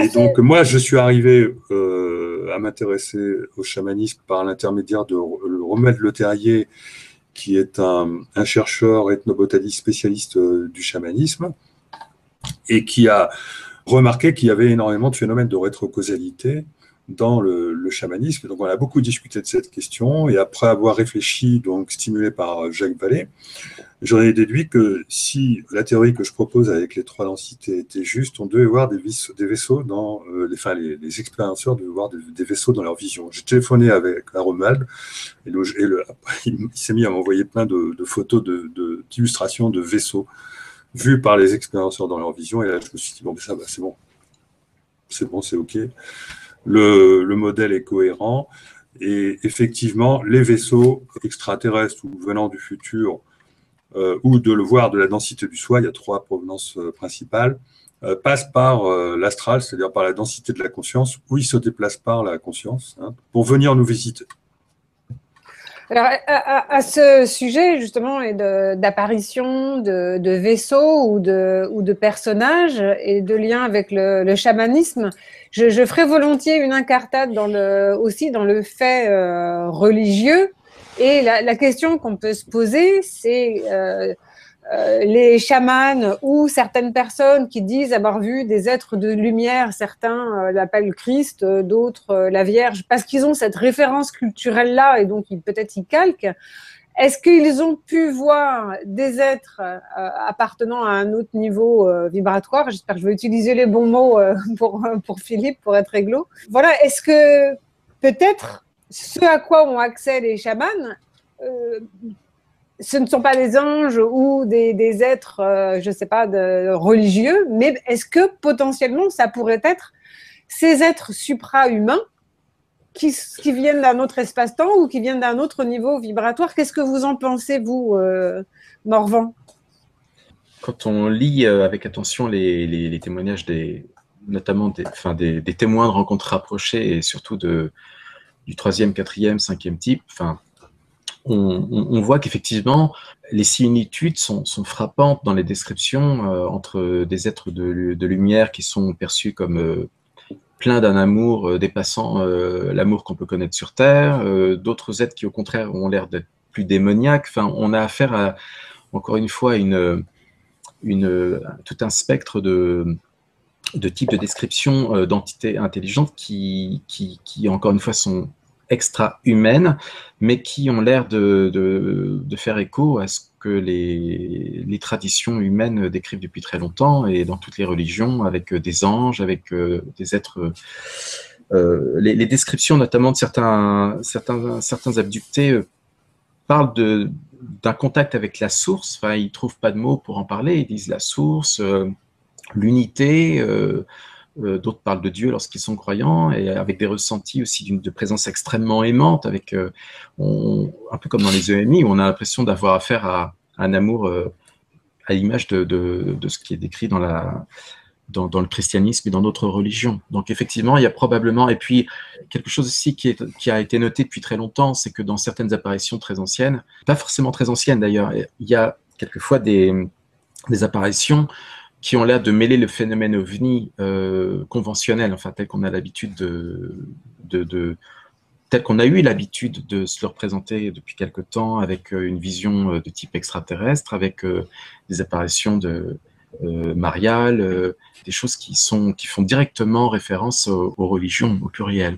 Et donc, moi, je suis arrivé à m'intéresser au chamanisme par l'intermédiaire de Romuald Le Terrier, qui est un chercheur ethnobotaniste spécialiste du chamanisme, et qui a remarqué qu'il y avait énormément de phénomènes de rétrocausalité dans le chamanisme. Donc, on a beaucoup discuté de cette question, et après avoir réfléchi, donc stimulé par Jacques Vallée, j'en ai déduit que si la théorie que je propose avec les trois densités était juste, on devait voir des vaisseaux dans les expérienceurs devaient voir des vaisseaux dans leur vision. J'ai téléphoné avec Romuald après, il s'est mis à m'envoyer plein de photos d'illustrations de vaisseaux vus par les expérienceurs dans leur vision. Et là, je me suis dit, bon, ça va, c'est bon. C'est bon, c'est OK. Le modèle est cohérent. Et effectivement, les vaisseaux extraterrestres ou venant du futur, ou de le voir de la densité du soi, il y a trois provenances principales, passe par l'astral, c'est-à-dire par la densité de la conscience, où il se déplace par la conscience, hein, pour venir nous visiter. Alors, à ce sujet, justement, et d'apparition de vaisseaux ou de personnages et de liens avec le chamanisme, je ferai volontiers une incartade aussi dans le fait religieux. Et la question qu'on peut se poser, c'est les chamans ou certaines personnes qui disent avoir vu des êtres de lumière, certains l'appellent Christ, d'autres la Vierge, parce qu'ils ont cette référence culturelle-là et donc peut-être ils calquent. Est-ce qu'ils ont pu voir des êtres appartenant à un autre niveau vibratoire? J'espère que je vais utiliser les bons mots pour Philippe, pour être réglo. Voilà, est-ce que peut-être ce à quoi ont accès les chamans, ce ne sont pas des anges ou des êtres, je ne sais pas, religieux, mais est-ce que potentiellement ça pourrait être ces êtres supra-humains qui viennent d'un autre espace-temps ou qui viennent d'un autre niveau vibratoire? Qu'est-ce que vous en pensez, vous, Morvan? Quand on lit avec attention les témoignages notamment des témoins de rencontres rapprochées et surtout du troisième, quatrième, cinquième type, on voit qu'effectivement, les similitudes sont frappantes dans les descriptions entre des êtres de lumière qui sont perçus comme pleins d'un amour dépassant l'amour qu'on peut connaître sur Terre, d'autres êtres qui, au contraire, ont l'air d'être plus démoniaques. On a affaire encore une fois, tout un spectre de types de descriptions d'entités intelligentes qui, encore une fois, sont extra-humaines, mais qui ont l'air de faire écho à ce que les traditions humaines décrivent depuis très longtemps et dans toutes les religions, avec des anges, avec des êtres. Les descriptions, notamment de certains abductés, parlent d'un contact avec la source. Ils ne trouvent pas de mots pour en parler. Ils disent la source, l'unité. D'autres parlent de Dieu lorsqu'ils sont croyants, et avec des ressentis aussi de présence extrêmement aimante, avec un peu comme dans les EMI, où on a l'impression d'avoir affaire à un amour à l'image de ce qui est décrit dans le christianisme et dans d'autres religions. Donc effectivement, il y a probablement, et puis quelque chose aussi qui a été noté depuis très longtemps, c'est que dans certaines apparitions très anciennes, pas forcément très anciennes d'ailleurs, il y a quelquefois des apparitions qui ont l'air de mêler le phénomène ovni conventionnel, tel qu'on a l'habitude tel qu'on a eu l'habitude de se le représenter depuis quelque temps, avec une vision de type extraterrestre, avec des apparitions mariales, des choses qui font directement référence aux religions, au pluriel.